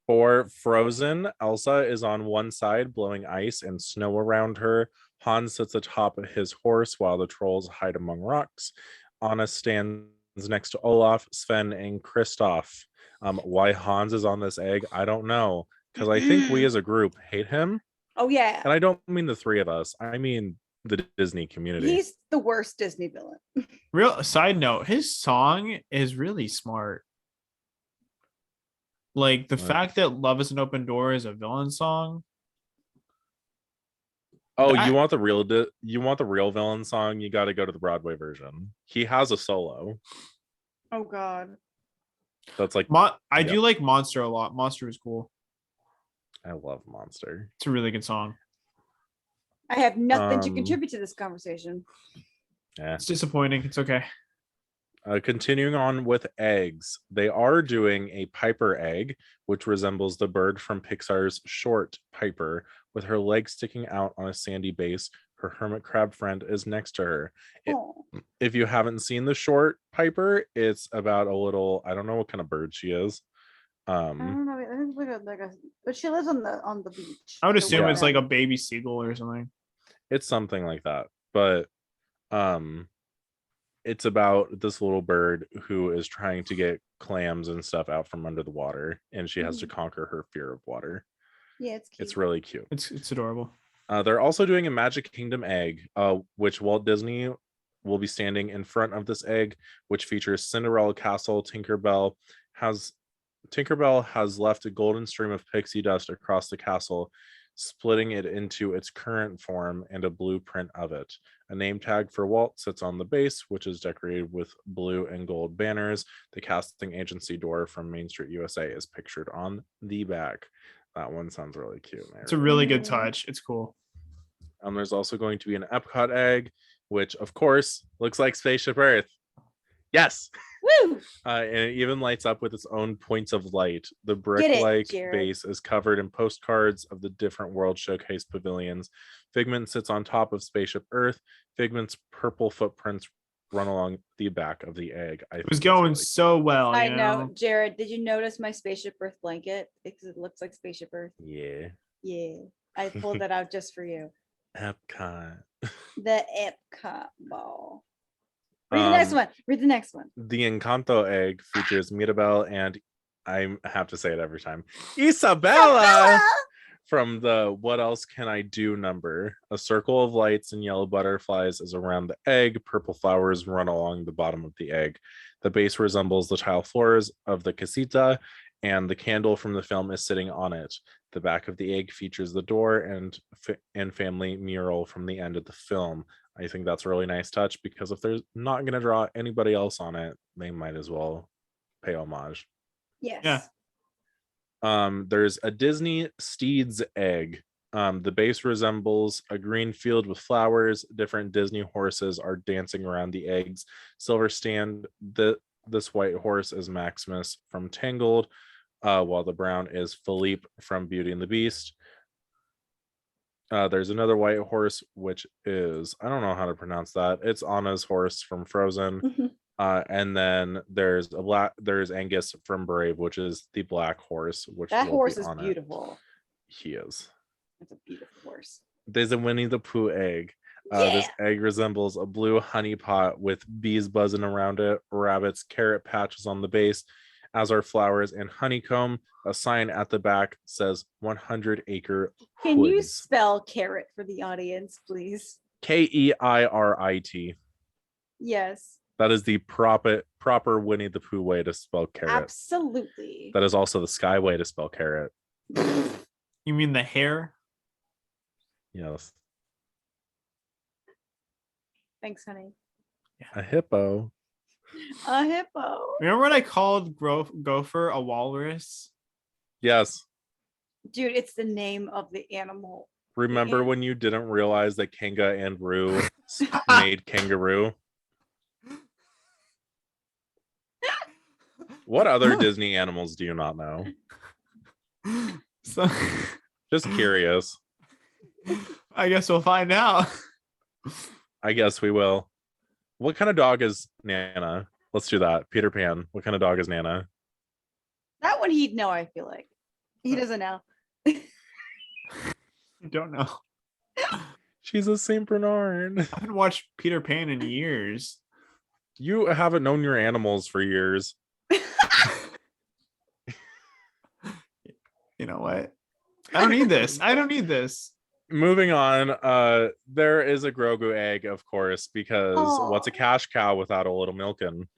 For Frozen, Elsa is on one side, blowing ice and snow around her. Hans sits atop his horse while the trolls hide among rocks. Anna stands next to Olaf, Sven, and Kristoff. Why Hans is on this egg, I don't know, because I think we as a group hate him. Oh, yeah. And I don't mean the three of us. I mean the Disney community. He's the worst Disney villain. Real side note, his song is really smart. Like the fact that Love is an Open Door is a villain song. Oh, you want the real villain song? You got to go to the Broadway version. He has a solo. Oh God. That's like I do like Monster a lot. Monster is cool. I love Monster. It's a really good song. I have nothing to contribute to this conversation. Yeah. It's disappointing. It's okay. Continuing on with eggs, they are doing a Piper egg, which resembles the bird from Pixar's short Piper, with her legs sticking out on a sandy base. Her hermit crab friend is next to her. If you haven't seen the short Piper, it's about a little, I don't know what kind of bird she is. I don't know. But she lives on the beach. I would assume it's like a baby seagull or something. It's something like that, but it's about this little bird who is trying to get clams and stuff out from under the water, and she has to conquer her fear of water. Yeah, it's cute. It's really cute. It's adorable. They're also doing a Magic Kingdom egg, which Walt Disney will be standing in front of this egg, which features Cinderella Castle. Tinkerbell has left a golden stream of pixie dust across the castle, splitting it into its current form and a blueprint of it. A name tag for Walt sits on the base, which is decorated with blue and gold banners. The casting agency door from Main Street USA is pictured on the back. That one sounds really cute. It's a really good touch. It's cool. There's also going to be an Epcot egg, which of course looks like Spaceship Earth. Yes. Woo! And it even lights up with its own points of light. The brick-like base is covered in postcards of the different World Showcase pavilions. Figment sits on top of Spaceship Earth. Figment's purple footprints run along the back of the egg. It was going really so well. I know. Jared, did you notice my Spaceship Earth blanket? Because it looks like Spaceship Earth. Yeah. Yeah. I pulled that out just for you. Epcot. The Epcot ball. Read the next one. Read the next one. The Encanto egg features Mirabel and I have to say it every time. Isabella from the What Else Can I Do number. A circle of lights and yellow butterflies is around the egg. Purple flowers run along the bottom of the egg. The base resembles the tile floors of the casita, and the candle from the film is sitting on it. The back of the egg features the door and family mural from the end of the film. I think that's a really nice touch because if they're not going to draw anybody else on it, they might as well pay homage. Yes. Yeah. There's a Disney Steeds egg. The base resembles a green field with flowers. Different Disney horses are dancing around the eggs. Silver stand. This white horse is Maximus from Tangled, while the brown is Philippe from Beauty and the Beast. There's another white horse, which is, I don't know how to pronounce that. It's Anna's horse from Frozen. And then there's Angus from Brave, which is the black horse. That horse is beautiful. He is. It's a beautiful horse. There's a Winnie the Pooh egg. This egg resembles a blue honey pot with bees buzzing around it, rabbits, carrot patches on the base, as are flowers and honeycomb. A sign at the back says 100-acre Can you spell carrot for the audience, please? Keirit. Yes. That is the proper Winnie the Pooh way to spell carrot. Absolutely. That is also the Sky way to spell carrot. You mean the hair? Yes. Thanks, honey. A hippo. A hippo. Remember when I called Gopher a walrus? Yes. Dude, it's the name of the animal. Remember when you didn't realize that Kanga and Roo made kangaroo? What other Disney animals do you not know? So, just curious. I guess we'll find out. I guess we will. What kind of dog is Nana? Let's do that. Peter Pan. What kind of dog is Nana? That one he'd know, I feel like. He doesn't know. You don't know. She's a Saint Bernard. I haven't watched Peter Pan in years. You haven't known your animals for years. You know what? I don't need this. I don't need this. Moving on, there is a Grogu egg, of course, because what's a cash cow without a little milking?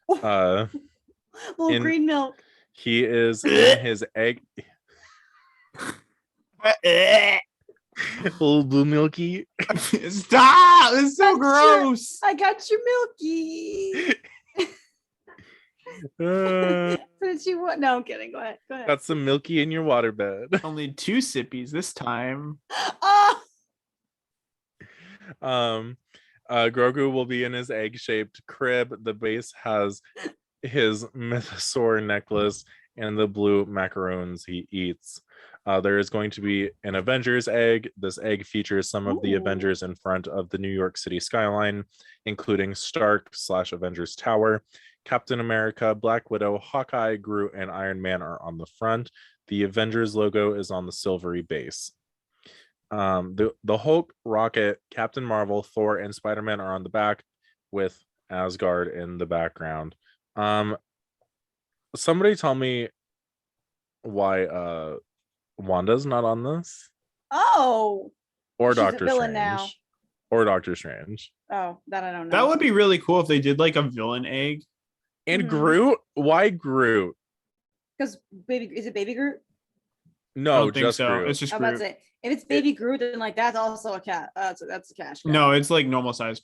Little green milk. He is in his egg. Little blue milky. Stop! It's so gross. I got your milky. Since you want, no, I'm kidding. Go ahead. Got some milky in your waterbed. Only 2 sippies this time. Oh, Grogu will be in his egg-shaped crib. The base has his mythosaur necklace and the blue macaroons he eats. There is going to be an Avengers egg. This egg features some of the Avengers in front of the New York City skyline, including Stark/Avengers Tower. Captain America, Black Widow, Hawkeye, Groot, and Iron Man are on the front. The Avengers logo is on the silvery base. The Hulk, Rocket, Captain Marvel, Thor, and Spider-Man are on the back, with Asgard in the background. Somebody tell me why Wanda's not on this, oh, or she's a Doctor villain Strange, now. or Doctor Strange, Oh, that I don't know. That would be really cool if they did like a villain egg. and Mhm. Groot. Why Groot? Because is it Baby Groot? I No, don't think just so. Groot. It's just I'm about to Groot. say if it's Baby Groot, then like that's also a cat. That's a cash cow. No, it's like normal size.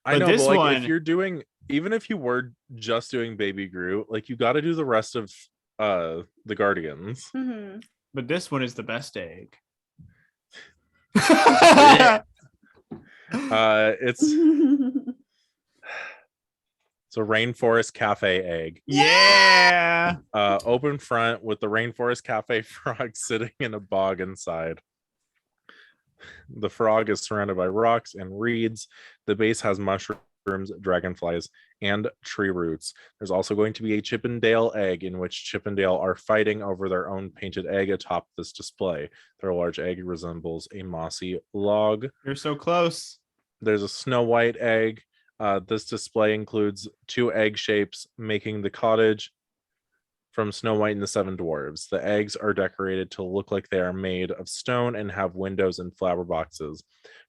I But know, this but like one- if you're doing, even if you were just doing Baby Groot, like you got to do the rest of the Guardians. Mhm. But this one is the best egg. It's a Rainforest Cafe egg. Yeah. Open front with the Rainforest Cafe frog sitting in a bog inside. The frog is surrounded by rocks and reeds. The base has mushrooms, dragonflies, and tree roots. There's also going to be a Chippendale egg in which Chippendale are fighting over their own painted egg atop this display. Their large egg resembles a mossy log. You're so close. There's a Snow White egg. This display includes 2 egg shapes, making the cottage from Snow White and the 7 Dwarves. The eggs are decorated to look like they are made of stone and have windows and flower boxes.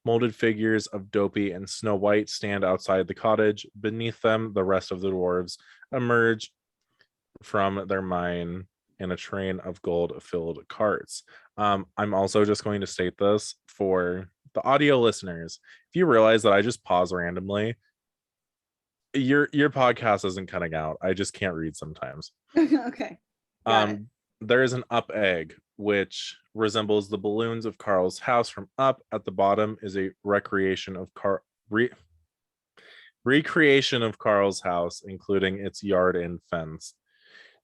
Molded figures of Dopey and Snow White stand outside the cottage. Beneath them, the rest of the dwarves emerge from their mine in a train of gold-filled carts. I'm also just going to state this for the audio listeners. If you realize that I just pause randomly, your podcast isn't cutting out. I just can't read sometimes. Okay. Got it. There is an Up egg, which resembles the balloons of Carl's house from Up. At the bottom is a recreation of Carl's house, including its yard and fence.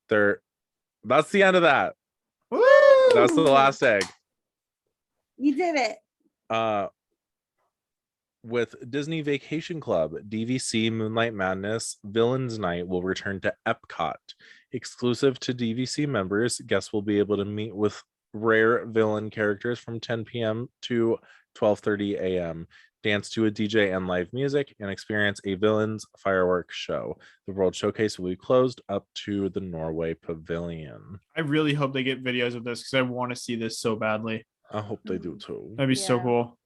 That's the end of that. Woo! That's the last egg. You did it. With Disney Vacation Club, DVC Moonlight Madness Villains Night will return to Epcot. Exclusive to DVC members, guests will be able to meet with rare villain characters from 10 p.m. to 12:30 a.m., dance to a DJ and live music, and experience a villains fireworks show. The World Showcase will be closed up to the Norway Pavilion. I really hope they get videos of this because I want to see this so badly. I hope they do too. That'd be so Yeah. cool.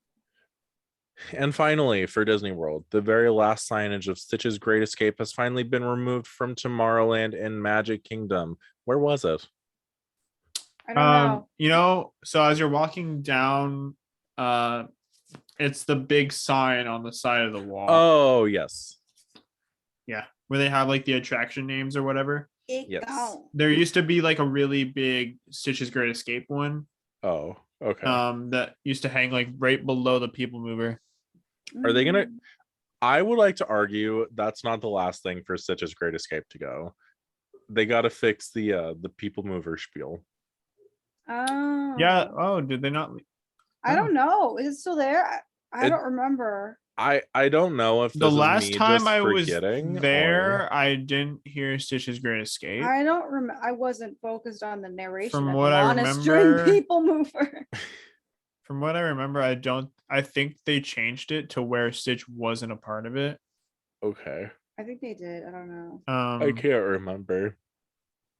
And finally, for Disney World, the very last signage of Stitch's Great Escape has finally been removed from Tomorrowland in Magic Kingdom. Where was it? I don't know. So as you're walking down, it's the big sign on the side of the wall. Oh, yes. Yeah, where they have like the attraction names or whatever. Yes. There used to be like a really big Stitch's Great Escape one. Oh, okay. That used to hang like right below the People Mover. Are they gonna? I would like to argue that's not the last thing for Stitch's Great Escape to go. They got to fix the People Mover spiel. Oh. Yeah. Oh, did they not? I don't know. Is it still there? I don't remember. I don't know if this The is last me time just I was forgetting there, I didn't hear Stitch's Great Escape. I don't remember. I wasn't focused on the narration. From I'll what be I honest, during remember- People Mover. From what I remember, I think they changed it to where Stitch wasn't a part of it. okay. I think they did. I don't know. I can't remember.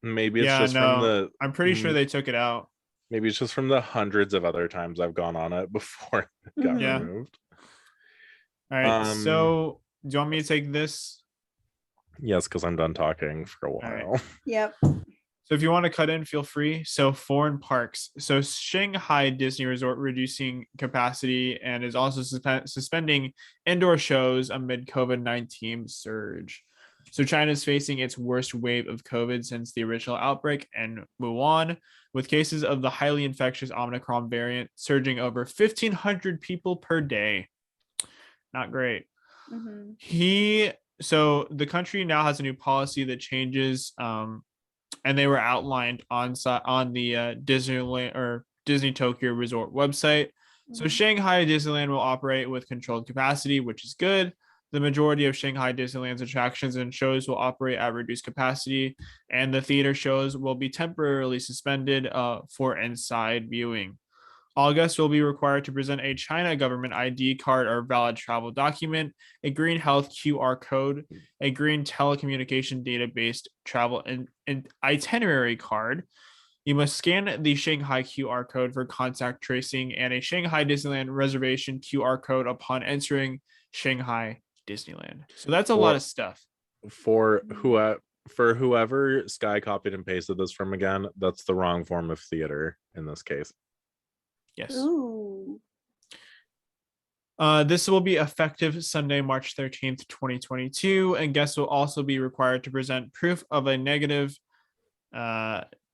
Maybe it's yeah, just from the I'm pretty sure they took it out. maybe it's just from the hundreds of other times I've gone on it before it got Yeah. removed. All right, Um, so do you want me to take this? Yes, because I'm done talking for a right. while. Yep. So if you want to cut in, feel free. So foreign parks. So Shanghai Disney Resort reducing capacity and is also suspending indoor shows amid COVID-19 surge. So China is facing its worst wave of COVID since the original outbreak in Wuhan, with cases of the highly infectious Omicron variant surging over 1,500 people per day. Not great. Mhm. So the country now has a new policy that changes, and they were outlined on the Disneyland or Disney Tokyo Resort website. So Mhm. Shanghai Disneyland will operate with controlled capacity, which is good. The majority of Shanghai Disneyland's attractions and shows will operate at reduced capacity, and the theater shows will be temporarily suspended for inside viewing. All guests will be required to present a China government ID card or valid travel document, a green health QR code, a green telecommunication data-based travel and itinerary card. You must scan the Shanghai QR code for contact tracing and a Shanghai Disneyland reservation QR code upon entering Shanghai Disneyland. So that's a lot of stuff. For whoever Sky copied and pasted this from again, that's the wrong form of theater in this case. Yes. Ooh. This will be effective Sunday, March 13th, 2022, and guests will also be required to present proof of a negative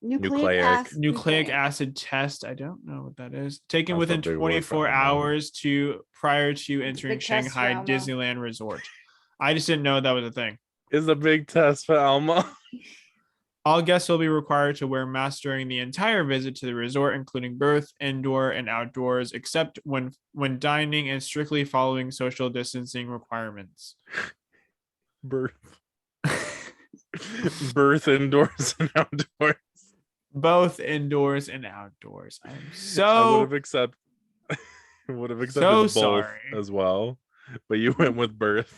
nucleic acid test. I don't know what that is. Taken That's a within big word for 24 Elmo. hours prior to entering big test for Shanghai Elmo. Disneyland Resort. I just didn't know that was a thing. Is a big test for Elmo. All guests will be required to wear masks during the entire visit to the resort, including both indoor and outdoors, except when dining and strictly following social distancing requirements. Birth indoors and outdoors. Both indoors and outdoors. I'm I would so have accepted both sorry. as well, but you went with birth.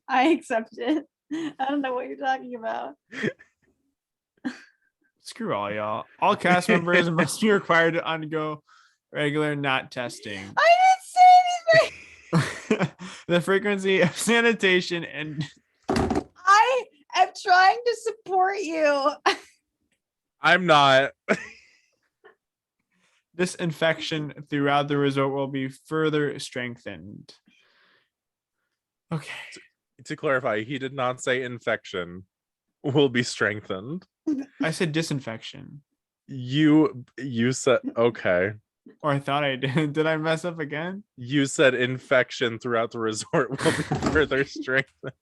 I accept it. I don't know what you're talking about. Screw all y'all. All cast members must be required to undergo regular not testing. I didn't say anything. The frequency of sanitation and I am trying to support you. I'm not. disinfection throughout the resort will be further strengthened. Okay. To clarify, he did not say infection will be strengthened. I said disinfection. You said okay. Or I thought I did. Did I mess up again? You said infection throughout the resort will be further strengthened.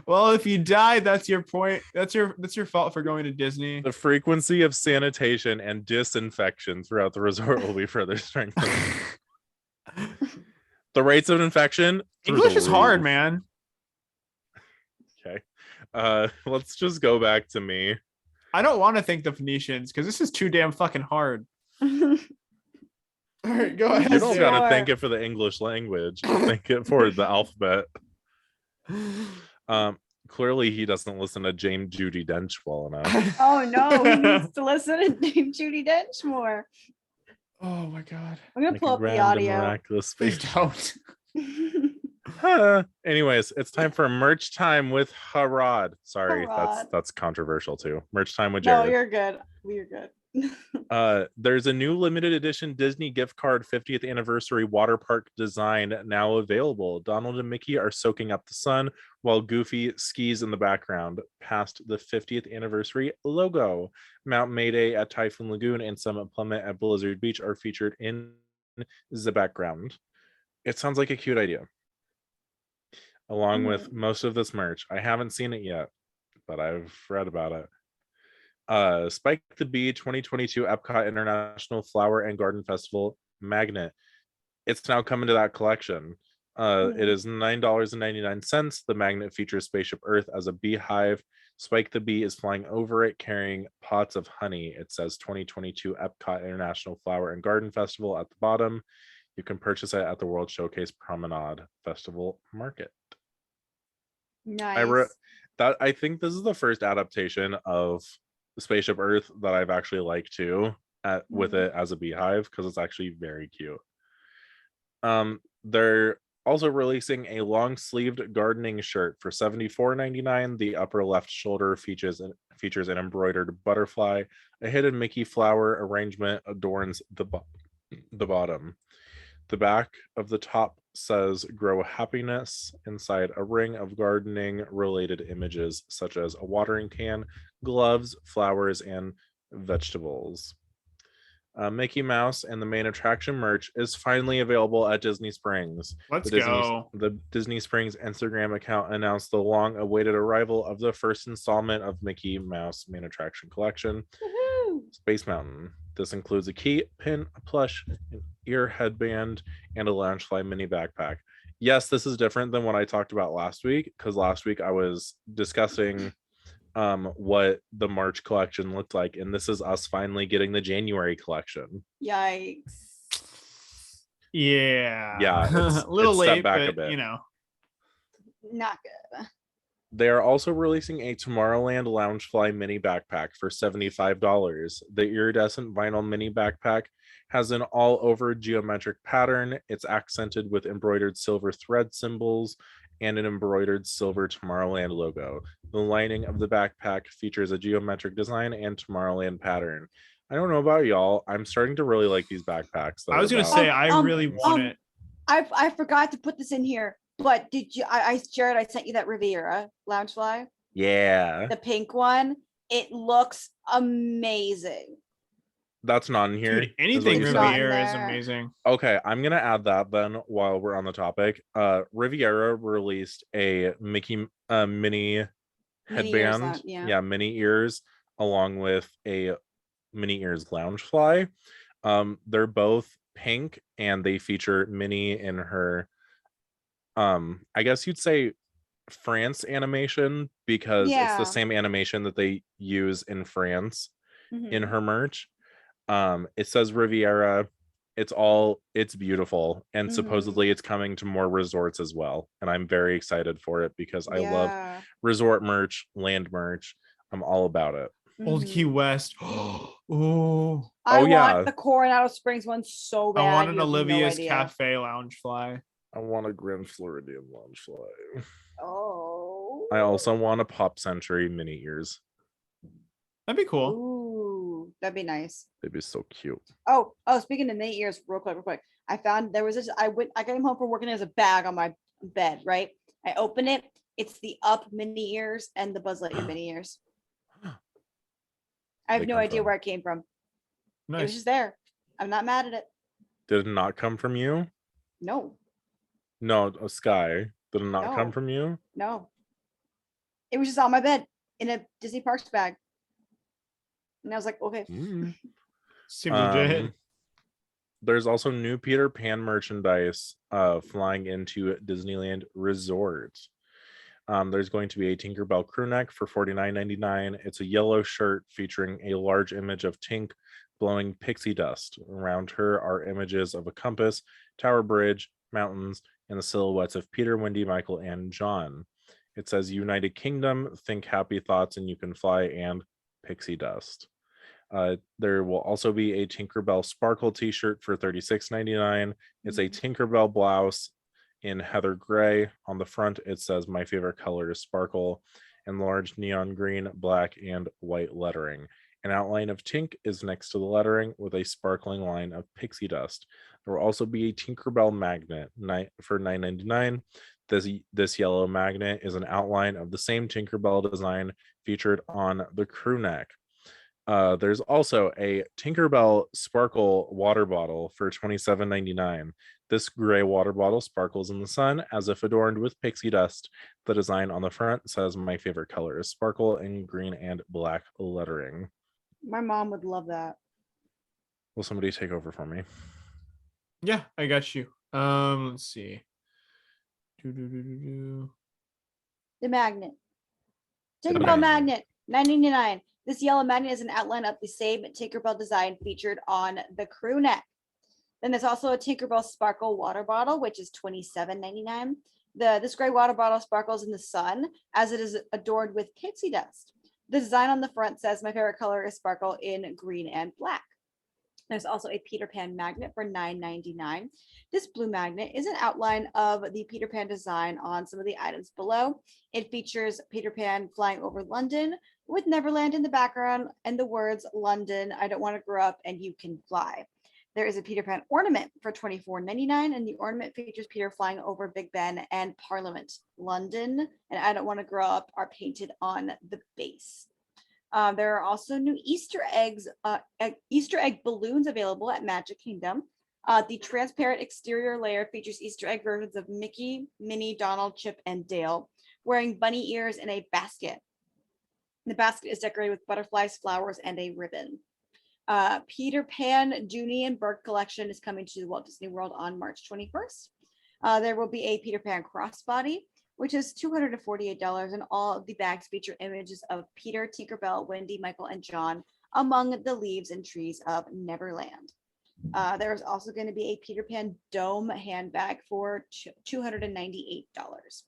Well, if you died, that's your point. That's your fault for going to Disney. The frequency of sanitation and disinfection throughout the resort will be further strengthened. The rates of infection. English is hard, roof. man. Okay. Let's just go back to me. I don't want to thank the Phoenicians because this is too damn fucking hard. All right, go ahead. You don't Sure. gotta thank it for the English language. Thank it for the alphabet. Clearly he doesn't listen to James Judy Dench well enough. Oh no, he needs to listen to Dame Judi Dench more. Oh my god. I'm gonna Like pull a up the grand and audio. miraculous Please speech. don't. Anyways, it's time for merch time with Harad. Sorry, Harad. that's controversial too. Merch time with No, Jared. you're good. You're good. There's a new limited edition Disney gift card 50th anniversary water park design now available. Donald and Mickey are soaking up the sun while Goofy skis in the background past the 50th anniversary logo. Mount Mayday at Typhoon Lagoon and Summit Plummet at Blizzard Beach are featured in the background. It sounds like a cute idea. Along with most of this merch. I haven't seen it yet, but I've read about it. Spike the Bee 2022 Epcot International Flower and Garden Festival magnet. it's now coming to that collection. It is $9.99. The magnet features Spaceship Earth as a beehive. Spike the bee is flying over it carrying pots of honey. It says 2022 Epcot International Flower and Garden Festival at the bottom. You can purchase it at the World Showcase Promenade Festival Market. Nice. I think this is the first adaptation of Spaceship Earth that I've actually liked too, with it as a beehive, because it's actually very cute. They're also releasing a long-sleeved gardening shirt for $74.99. The upper left shoulder features an embroidered butterfly. A hidden Mickey flower arrangement adorns the bottom. The back of the top says grow happiness inside a ring of gardening related images such as a watering can, gloves, flowers, and vegetables. Mickey Mouse and the main attraction merch is finally available at Disney Springs. Let's go. The Disney Springs Instagram account announced the long-awaited arrival of the first installment of Mickey Mouse main attraction collection, Space Mountain. This includes a key, pin, a plush, an ear headband, and a Loungefly mini backpack. Yes, this is different than what I talked about last week, because last week I was discussing what the March collection looked like, and this is us finally getting the January collection. Yikes. Yeah, a little it's stepped late, back a but bit. you know, Not good. They are also releasing a Tomorrowland Loungefly mini backpack for $75. The iridescent vinyl mini backpack has an all-over geometric pattern. It's accented with embroidered silver thread symbols and an embroidered silver Tomorrowland logo. The lining of the backpack features a geometric design and Tomorrowland pattern. I don't know about y'all. I'm starting to really like these backpacks. I was gonna say I really want it. I forgot to put this in here, but did you? Jared, I sent you that Riviera Loungefly, Yeah, the pink one. It looks amazing. that's not in here. Dude, anything is what you said. Riviera is there. amazing. Okay, I'm gonna add that then while we're on the topic. Riviera released a Mickey mini Mini ears headband. on, yeah. Mini ears along with a mini ears Loungefly. They're both pink and they feature Minnie in her I guess you'd say France animation, because it's Yeah. the same animation that they use in France in Mhm. her merch. It says Riviera. It's beautiful, and Mhm. supposedly it's coming to more resorts as well, and I'm very excited for it because I love Yeah. resort merch, land merch. I'm all about it. Old Key Mhm. West. Oh, I yeah. want the Coronado Springs one so bad. I want an you have no Olivia's idea. Cafe Loungefly. I want a Grand Floridian Loungefly. Oh. I also want a Pop Century mini ears. That'd be cool. Ooh, that'd be nice. They'd be so cute. Oh, speaking of mini ears, real quick. I found there was this. I came home from work and there's a bag on my bed, right? I open it. It's the Up mini ears and the Buzz Lightyear mini ears. I have They no come idea from- where it came from. It was Nice. just there. I'm not mad at it. Did it not come from you? No, No, a Sky. Did it not come No. from you? no. It was just on my bed in a Disney Parks bag. And I was like, okay. Mm. Seems legit. There's also new Peter Pan merchandise flying into Disneyland Resort. There's going to be a Tinkerbell crew neck for $49.99. It's a yellow shirt featuring a large image of Tink blowing pixie dust. Around her are images of a compass, Tower Bridge, mountains, and the silhouettes of Peter, Wendy, Michael, and John. It says United Kingdom, think happy thoughts and you can fly, and pixie dust. There will also be a Tinkerbell Sparkle t-shirt for $36.99. It's a Tinkerbell blouse in heather gray. On the front, it says my favorite color is sparkle, and large neon green, black, and white lettering. An outline of Tink is next to the lettering with a sparkling line of pixie dust. There will also be a Tinkerbell magnet for $9.99. This yellow magnet is an outline of the same Tinkerbell design featured on the crew neck. There's also a Tinkerbell Sparkle water bottle for $27.99. This gray water bottle sparkles in the sun as if adorned with pixie dust. The design on the front says my favorite color is sparkle in green and black lettering. My mom would love that. Will somebody take over for me? Yeah, I got you. Let's see. Do. The magnet. Okay. Tinkerbell magnet, $9.99. This yellow magnet is an outline of the same Tinkerbell design featured on the crew neck. Then there's also a Tinkerbell sparkle water bottle, which is $27.99. This gray water bottle sparkles in the sun as it is adorned with pixie dust. The design on the front says, "My favorite color is sparkle in green and black." There's also a Peter Pan magnet for $9.99. This blue magnet is an outline of the Peter Pan design on some of the items below. It features Peter Pan flying over London with Neverland in the background and the words, "London, I don't want to grow up and you can fly." There is a Peter Pan ornament for $24.99, and the ornament features Peter flying over Big Ben and Parliament. "London" and "I don't want to grow up" are painted on the base. There are also new Easter egg balloons available at Magic Kingdom. The transparent exterior layer features Easter egg versions of Mickey, Minnie, Donald, Chip, and Dale wearing bunny ears in a basket. The basket is decorated with butterflies, flowers, and a ribbon. Peter Pan Dooney and Burke collection is coming to Walt Disney World on March 21st. There will be a Peter Pan crossbody, which is $248, and all of the bags feature images of Peter, Tinkerbell, Wendy, Michael, and John among the leaves and trees of Neverland. There's also going to be a Peter Pan dome handbag for $298.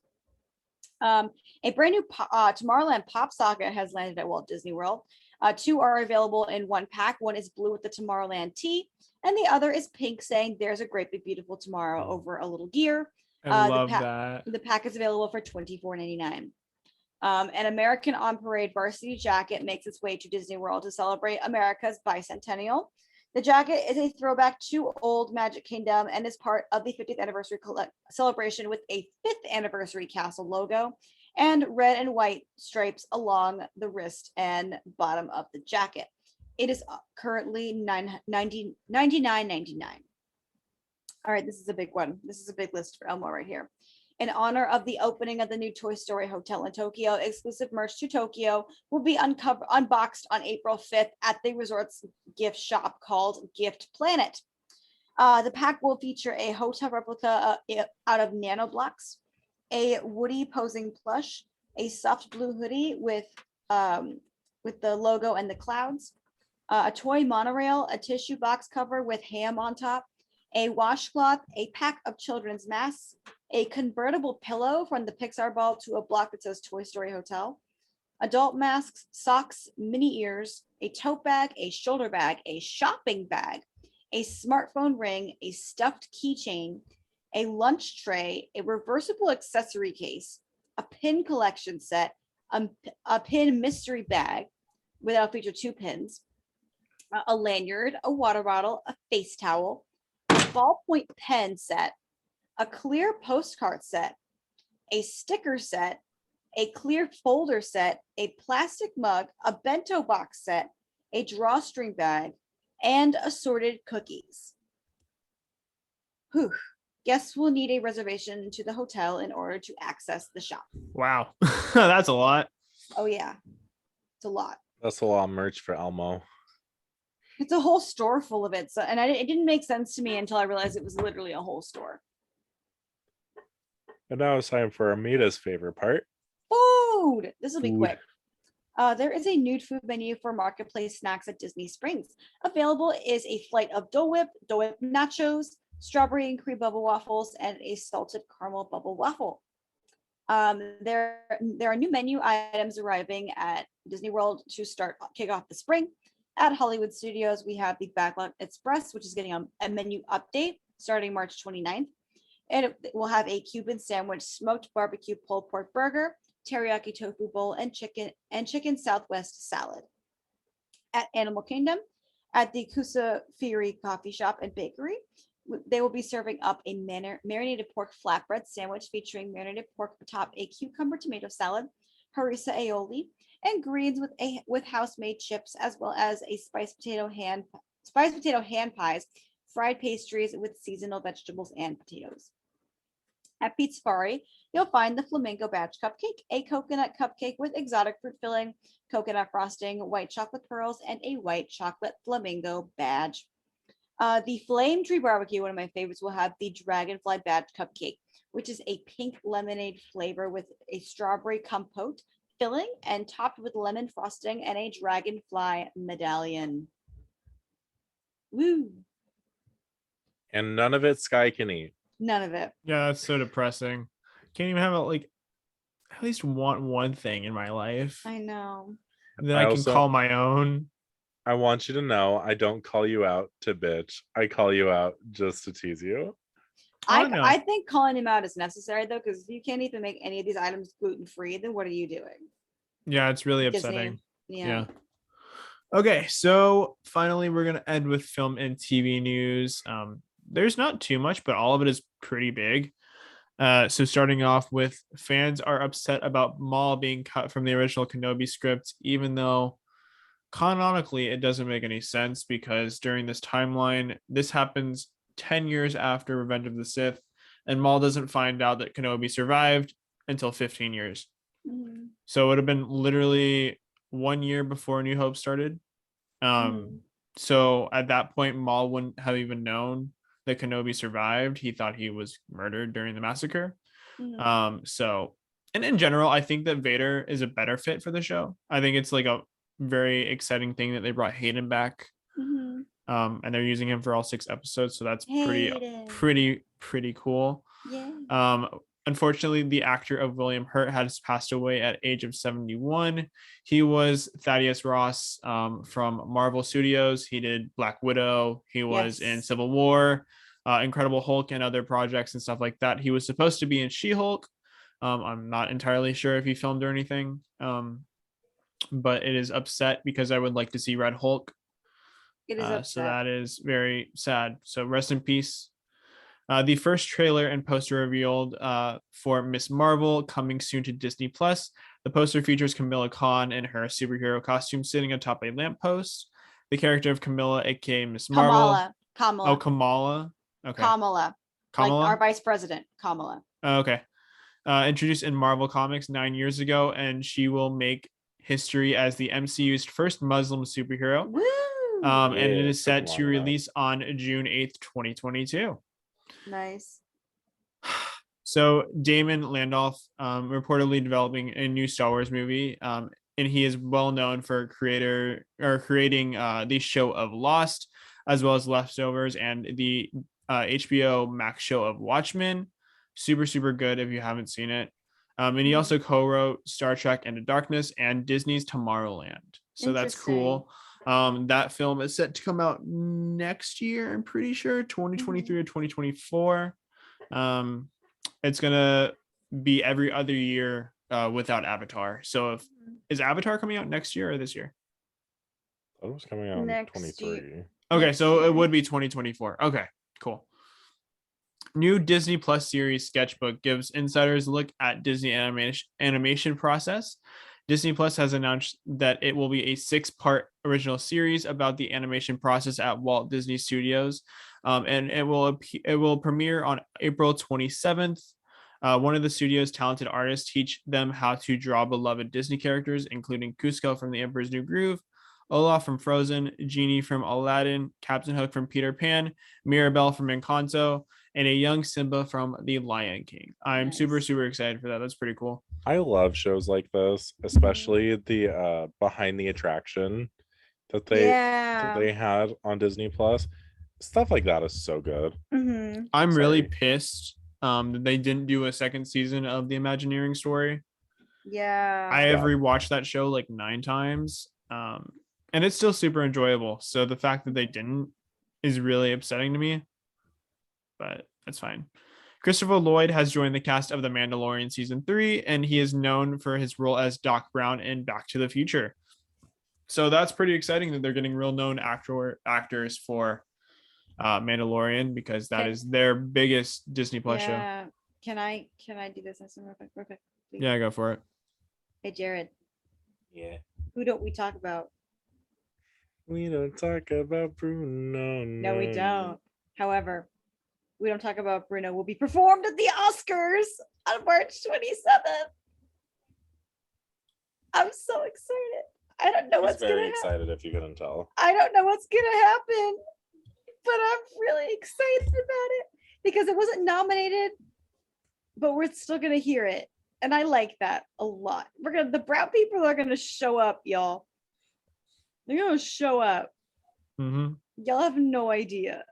A brand new Tomorrowland Pop Socket has landed at Walt Disney World. Two are available in one pack. One is blue with the Tomorrowland T, and the other is pink, saying "There's a great big beautiful tomorrow" over a little gear. I love that. The pack is available for $24.99. An American on Parade varsity jacket makes its way to Disney World to celebrate America's bicentennial. The jacket is a throwback to old Magic Kingdom and is part of the 50th anniversary celebration with a 5th anniversary castle logo and red and white stripes along the wrist and bottom of the jacket. It is currently $99.99. All right, this is a big one. This is a big list for Elmo right here. In honor of the opening of the new Toy Story Hotel in Tokyo, exclusive merch to Tokyo will be unboxed on April 5th at the resort's gift shop called Gift Planet. The pack will feature a hotel replica out of nano blocks, a Woody posing plush, a soft blue hoodie with the logo and the clouds, a toy monorail, a tissue box cover with ham on top, a washcloth, a pack of children's masks, a convertible pillow from the Pixar ball to a block that says Toy Story Hotel, adult masks, socks, mini ears, a tote bag, a shoulder bag, a shopping bag, a smartphone ring, a stuffed keychain, a lunch tray, a reversible accessory case, a pin collection set, a pin mystery bag, that'll feature 2 pins, a lanyard, a water bottle, a face towel, a ballpoint pen set, a clear postcard set, a sticker set, a clear folder set, a plastic mug, a bento box set, a drawstring bag, and assorted cookies. Whew. Guests will need a reservation to the hotel in order to access the shop. Wow. That's a lot. Oh yeah, it's a lot. That's a lot of merch for Elmo. It's a whole store full of it. So, and it didn't make sense to me until I realized it was literally a whole store. And now it's time for Amita's favorite part. Food. This will be Food. quick. There is a nude food menu for Marketplace Snacks at Disney Springs. Available is a flight of Dole Whip nachos, strawberry and cream bubble waffles, and a salted caramel bubble waffle. There are new menu items arriving at Disney World to kick off the spring. At Hollywood Studios, we have the Backlot Express, which is getting a menu update starting March 29th. And it will have a Cuban sandwich, smoked barbecue pulled pork burger, teriyaki tofu bowl, and chicken Southwest salad. At Animal Kingdom, at the Kusafiri Coffee Shop and Bakery, they will be serving up a marinated pork flatbread sandwich featuring marinated pork atop a cucumber tomato salad, harissa aioli, and greens with house-made chips, as well as a spiced potato hand pies, fried pastries with seasonal vegetables and potatoes. At Pizza Safari, you'll find the Flamingo Batch Cupcake, a coconut cupcake with exotic fruit filling, coconut frosting, white chocolate pearls, and a white chocolate flamingo badge. The Flame Tree Barbecue, one of my favorites, will have the Dragonfly Badge Cupcake, which is a pink lemonade flavor with a strawberry compote filling and topped with lemon frosting and a dragonfly medallion. Woo! And none of it Sky can eat. None of it. Yeah, that's so depressing. Can't even have like at least want one thing in my life I know. that I I can also- call my own. I want you to know I don't call you out to bitch. I call you out just to tease you. Oh, no. I think calling him out is necessary though, because if you can't even make any of these items gluten free, then what are you doing? Yeah, it's really Disney. upsetting. Yeah. Okay, so finally we're gonna end with film and TV news. There's not too much, but all of it is pretty big. So starting off with, fans are upset about Maul being cut from the original Kenobi script, even though canonically it doesn't make any sense because during this timeline, this happens 10 years after Revenge of the Sith, and Maul doesn't find out that Kenobi survived until 15 years. Mhm. So it would have been literally 1 year before New Hope started. So at that point, Maul wouldn't have even known that Kenobi survived. He thought he was murdered during the massacre. Mhm. So, and in general, I think that Vader is a better fit for the show. I think it's like a very exciting thing that they brought Hayden back. Mhm. And they're using him for all 6 episodes. So that's Hayden. pretty cool. Yeah. Unfortunately, the actor of William Hurt has passed away at age of 71. He was Thaddeus Ross from Marvel Studios. He did Black Widow. He was in Yes. Civil War, Incredible Hulk, and other projects and stuff like that. He was supposed to be in She-Hulk. I'm not entirely sure if he filmed or anything, but it is upset because I would like to see Red Hulk. It is So upset. that is very sad. So rest in peace. The first trailer and poster revealed for Miss Marvel coming soon to Disney Plus. The poster features Camilla Khan in her superhero costume sitting atop a lamppost. The character of Camilla, aka Miss Marvel. Kamala. Oh, Kamala. Okay. Kamala. Like Kamala. our vice president, Kamala. Oh, okay. Introduced in Marvel Comics 9 years ago, and she will make history as the MCU's first Muslim superhero. Woo! And it Yeah, is set took to long enough. release on June 8th, 2022. Nice. So Damon Landolf reportedly developing a new Star Wars movie, and he is well known for creating the show of Lost, as well as Leftovers and the HBO Max show of Watchmen. Super good if you haven't seen it. And he also co-wrote Star Trek Into Darkness and Disney's Tomorrowland. So that's cool. That film is set to come out next year, I'm pretty sure, 2023 or 2024. It's gonna be every other year without Avatar. So is Avatar coming out next year or this year? That was coming out in Next 23. Okay, Next so year. it would be 2024. Okay, cool. New Disney Plus series Sketchbook gives insiders a look at Disney animation process. Disney Plus has announced that it will be a 6-part original series about the animation process at Walt Disney Studios, and it will premiere on April 27th. One of the studio's talented artists teach them how to draw beloved Disney characters, including Kuzco from The Emperor's New Groove, Olaf from Frozen, Genie from Aladdin, Captain Hook from Peter Pan, Mirabelle from Encanto, and a young Simba from The Lion King. I'm Nice. super excited for that. That's pretty cool. I love shows like this, especially the behind the attraction that they had on Disney Plus. Stuff like that is so good. Mm-hmm. I'm really Sorry. pissed that they didn't do a second season of the Imagineering story. Yeah. I have rewatched that show like 9 times, and it's still super enjoyable. So the fact that they didn't is really upsetting to me, but that's fine. Christopher Lloyd has joined the cast of The Mandalorian season 3, and he is known for his role as Doc Brown in Back to the Future. So that's pretty exciting that they're getting real known actors for Mandalorian, because that is their biggest Disney Plus show. Can I do this real quick? Please? Yeah, go for it. Hey Jared, Yeah. who don't we talk about? We don't talk about Bruno. No, we don't. However, We Don't Talk About Bruno will be performed at the Oscars on March 27th. I'm so excited. I don't know what's going to happen. Very excited if you couldn't tell. I don't know what's going to happen. but I'm really excited about it because it wasn't nominated, but we're still gonna hear it. And I like that a lot. The brown people are gonna show up, y'all. They're gonna show up. Mm-hmm. Y'all have no idea.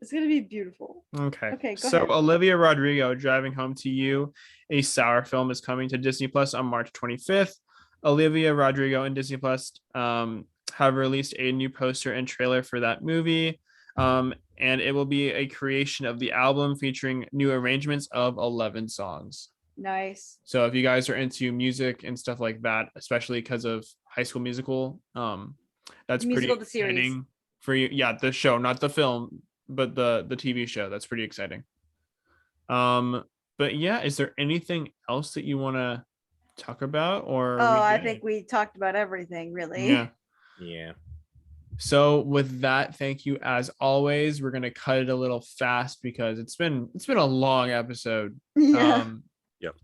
It's gonna be beautiful. Okay. Okay, go So ahead. Olivia Rodrigo, Driving Home to You, a sour film, is coming to Disney Plus on March 25th. Olivia Rodrigo and Disney Plus have released a new poster and trailer for that movie. And it will be a creation of the album featuring new arrangements of 11 songs. Nice. So if you guys are into music and stuff like that, especially because of High School Musical, that's The musical, pretty the series. exciting for you. Yeah, the show, not the film, but the TV show. That's pretty exciting. But yeah, is there anything else that you want to talk about? Or I think we talked about everything, really. Yeah. Yeah. So with that, thank you as always. We're gonna cut it a little fast because it's been a long episode. Yeah. Yep.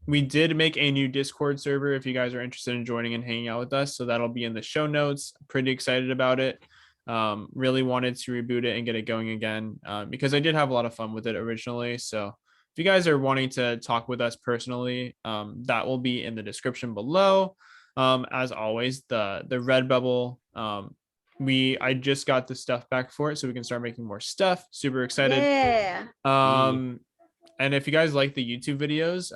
We did make a new Discord server if you guys are interested in joining and hanging out with us. So that'll be in the show notes. Pretty excited about it. Really wanted to reboot it and get it going again because I did have a lot of fun with it originally. So if you guys are wanting to talk with us personally, that will be in the description below. As always, the Redbubble, I just got the stuff back for it, so we can start making more stuff. Super excited. Yeah. And if you guys like the YouTube videos,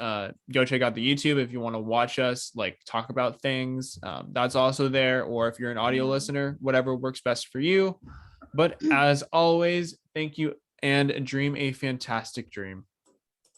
go check out the YouTube if you want to watch us like talk about things. That's also there. Or if you're an audio listener, whatever works best for you. But as always, thank you and dream a fantastic dream.